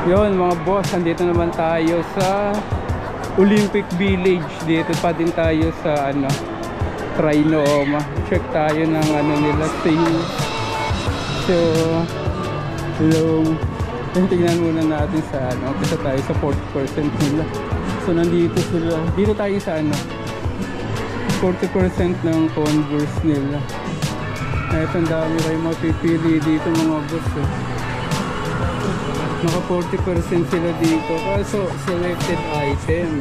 Yun mga boss, andito naman tayo sa Olympic Village. Dito pa din tayo sa Trinoma. Check tayo ng nila sale. So hello. Tingnan muna natin sa umpisa tayo sa 40% nila. So nandito sila. Dito tayo sa 40% ng Converse nila. Ito, ang dami kayo mapipili dito mga boss. Naka 40% sila dito. Kaso selected item.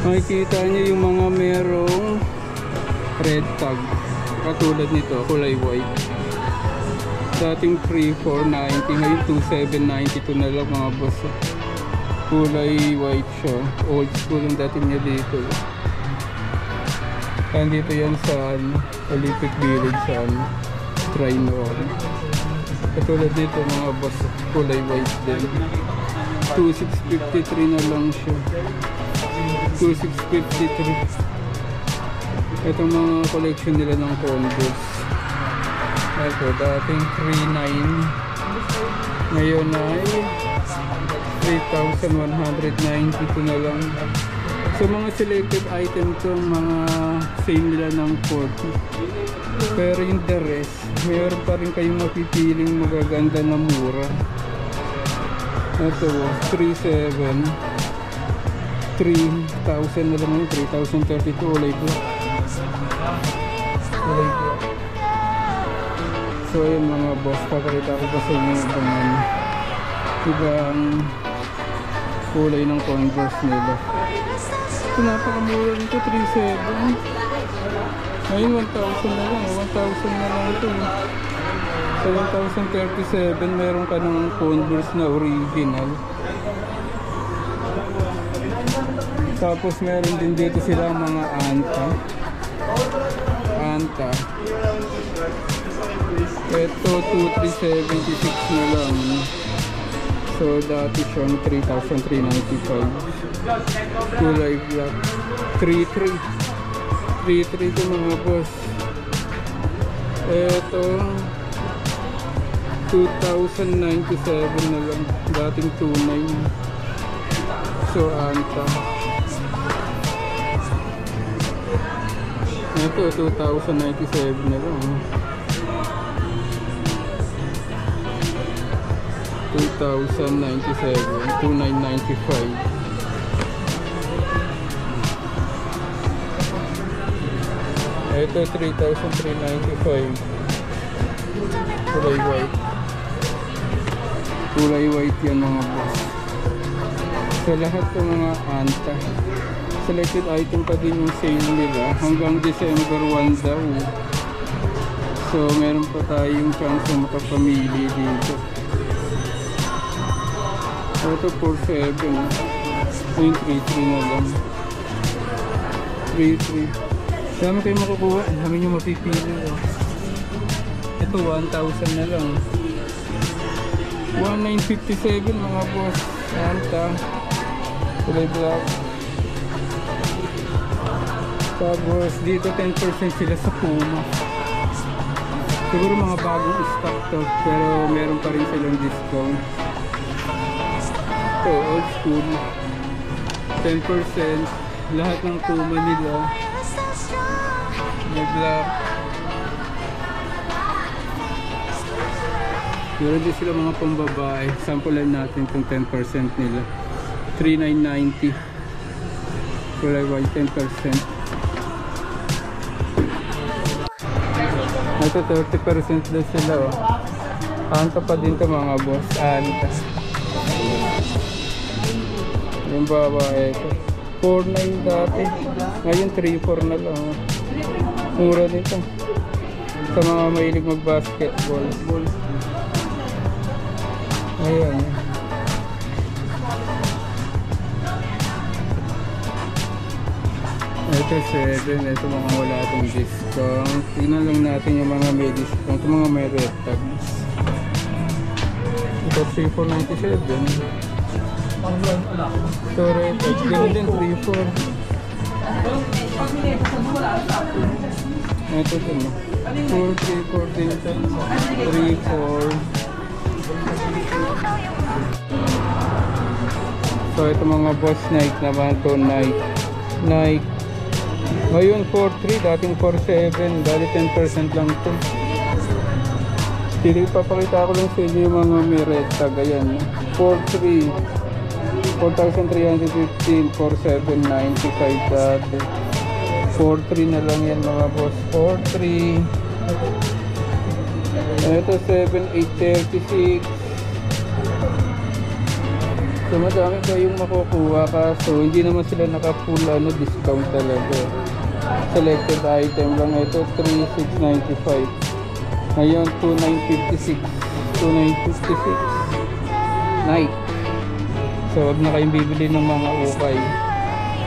Makikita nyo yung mga merong red tag. Katulad nito, kulay white. Dating 3,490, ngayon 2,792 na lang mga boss. Kulay white siya. Old school yung dating niya dito. Nandito yan sa Olympic Village sa Trinoma. Katulad dito mga boss, kulay white din. 2,653 na lang siya. 2,653. Itong mga collection nila ng Converse. Ito, dating 3,900. Ngayon ay 3,192 na lang. So mga selected item to, mga sale nila ng 40. Pero yung the rest, mayroon pa rin kayong mapipiling magaganda na mura. Ito, 3,700. 3,000 na lang yun, 3,032 ulay black. Ulay black. So ayun mga boss, papakita ko pa sa inyo ibang kulay ng Converse nila. Ito napakamura nito, 3,700. Ngayon 1,000 na lang, 1,000 na lang ito. 7,037 meron ka ng Converse na original. Tapos meron din dito sila mga Anta. Ito 2,376 na lang. So dati siyang 3,395. Kulay black. 3,300 ito mga boss. Ito 2,097 na lang. Dating 2,900. So Anta. Ito 2,097 na lang. 2,097, 2,995. Ito 3,395. Kulay white. Kulay white yan mga boss. So lahat ng mga Anta, selected item pa din yung sale nila hanggang December 1 daw. So meron pa tayong chance na makapamili dito. Ito 4,700. Ayun 3,300 na lang. 3,300. Dami kayo makukuha, dami nyo mapipili. Ito 1,000 na lang. 1,957 mga boss. Anta. Kulay black. Tapos dito 10% sila sa Puma. Siguro mga bagong stock to, pero meron pa rin silang discount. Ito old school, 10%. Lahat ng Puma nila may black. Meron din sila mga pambabae. Sampulan natin itong 10% nila. 3,990. Kulay white, 10%. Ito 30% din sila. Anta pa din ito mga boss. Anta. Yung babae ito 4,900 dati. Ngayon 3,400 na lang. Mura nito sa mga mahilig mag-basketball. Ayan. Ito 7. Ito mga wala itong discount. Tingnan lang natin yung mga may discount. Yung mga may red tags. Ito 3,497. Ito red tags. Ganun din 3,400. Ito din 4,3,4 din ito. 3,400. So ito mga boss, Nike naman to, Nike ngayon 4.3, dating 4.7, dali 10% lang to. Hindi, papakita ko lang sa inyo yung mga may red tag. Ayan, 4.3, 4,315, 4,795 dati. 4.3 na lang yan mga boss, 4.3. Ito 7,836. So madami kayong makukuha, kaso hindi naman sila naka-full discount talaga. Selected item lang ito, 3,695. Ngayon 2,956. 2,956 Nike. So huwag na kayong bibili ng mga ukay,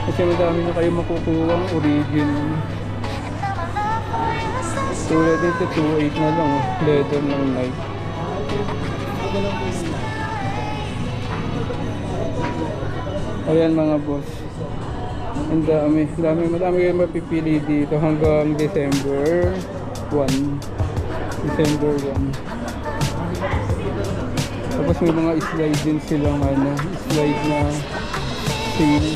kasi madami na kayong makukuha ang original. Tulad dito 2,800 na lang, leather ng Nike. Ayan mga boss, ang madami kayong mapipili dito hanggang December 1. Tapos may mga slide din silang slide na sale.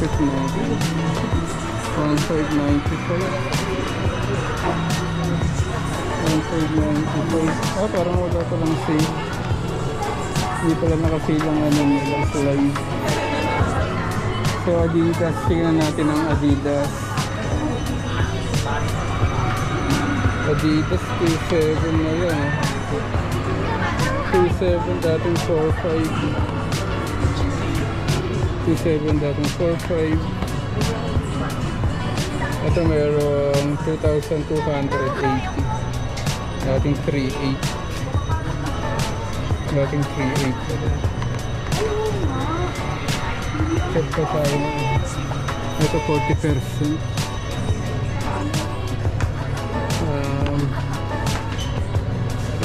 Check mo, 1,595. Parang wala pa lang sale. Hindi pala nakasale ang nilang slide. So Adidas, tingnan natin ang Adidas. Adidas 2.7 na yan. 2.7 dating 4.5. 2.7 dating 4.5. Ito merong 2,280. Dating 3.8. Dating 3.8. Check pa tayo. Ito 40%.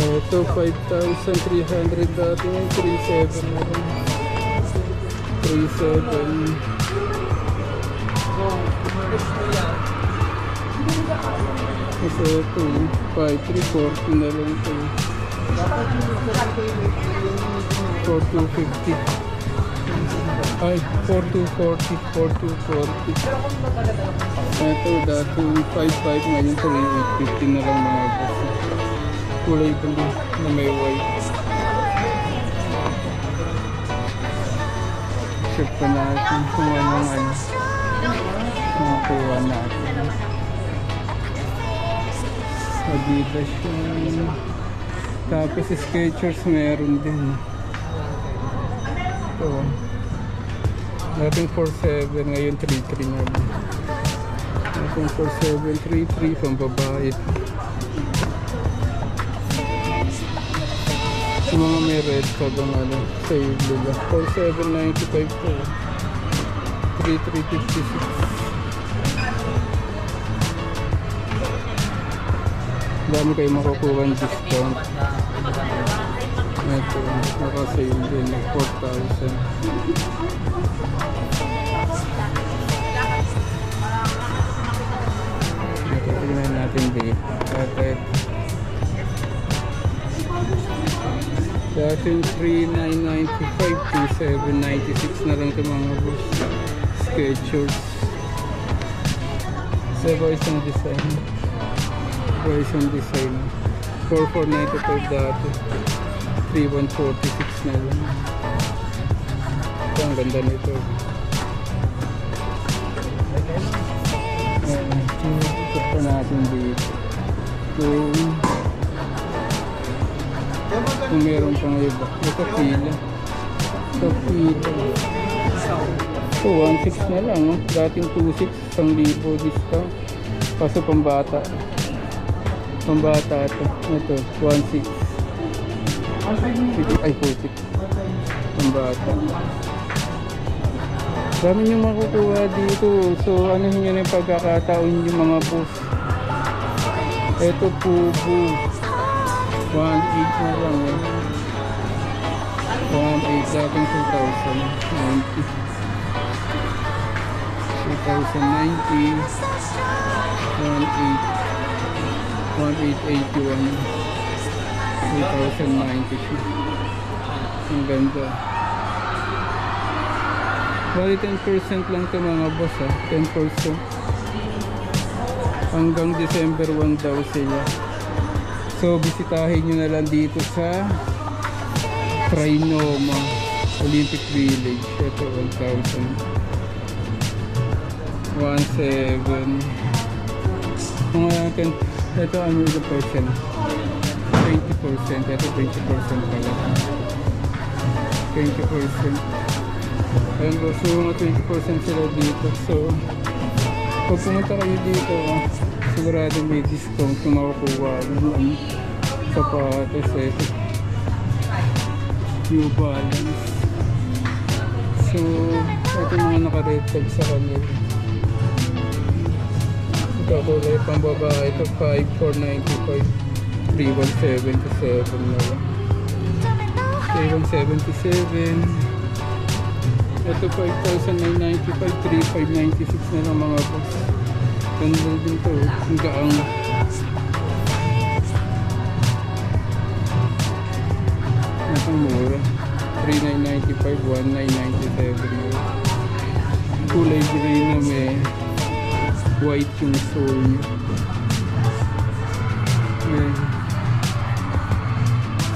Ito 5,300 dating 3.7 na rin. 3.7. Kasi ito 5,340 na lang ito. 4,250. Ay, 4,240. 4,240. Ito dating 5,500, ngayon 3,850 na lang mga boss. Kulay blue na may white. Check pa natin kung anong makuha natin. Adidas yun. Tapos Skechers meron din. Ito dating 4.7, ngayon 3.3 na lang. Dating 4.7, 3.3 pang babae. Yung mga may red tag ang sa ibula. 4,795 po. 3,356. Dami kayo makukuha ng discount. Ito, nakasale din. 4,000. Ito, tignan natin dito. Dating 3,995 to 7,996 na lang ito mga boss. Skechers. Iba isang design. 4,495 dati. 3,146 na lang. Ito ang ganda nito. Ito pa natin dito. Kung meron pang iba. Ito pila. Ito 1,600 na lang. Dating 2,600, 1,000 discount. Kaso pambata. Pambata ito. Ito 1,600. Ay 4,600. Pambata. Dami nyo makukuha dito. So ano nyo na yung pagkakataon nyo mga boss. Ito Pubu. 1,800 na lang 1,800 dating 2,090. 2,090. 1,800. 1,881. 3,092. Ang ganda. Bali 10% lang ito mga boss ha. 10%. Hanggang December 1 daw sila. So bisitahin nyo na lang dito sa Trinoma Olympic Village. Ito 1,000. 1,700. Kung natin, ito ano yung percent? 20%. Ito 20% pala. 20%. Ayun bro, so mga 20% sila dito. So pag pumunta kayo dito, sigurado may discount kung makukuha ng sapatos. New Balance. So ito mga naka-red tag sa kanila. Ito kulay pang babae. Ito 5,495. 3,177 na lang. 3,177. Ito 5,995, 3,596 na lang mga boss. Ganda din to, ang gaang. Ito mura, 3,995, 1,997 na. Kulay gray na may white yung sole nyo. Ayan.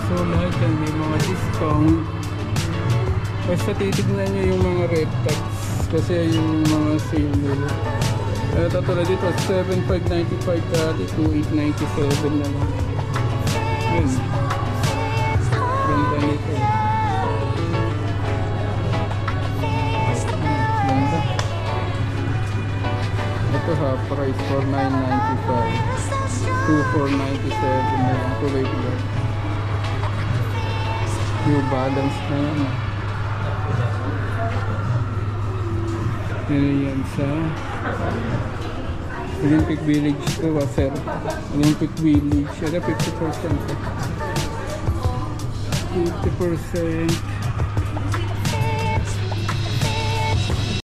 So lahat yan may mga discount. Basta titignan nyo yung mga red tags kasi yung mga sale nila. Ito tulad dito 7,595 dati, 2,897 na lang. Yun, ganda nito. Ganda. Ito half price, 4,995, 2,497 na lang. Kulay black. New Balance na yan. Yan sa Olympic Village to, sir. Olympic Village. Ito 50%. 50%.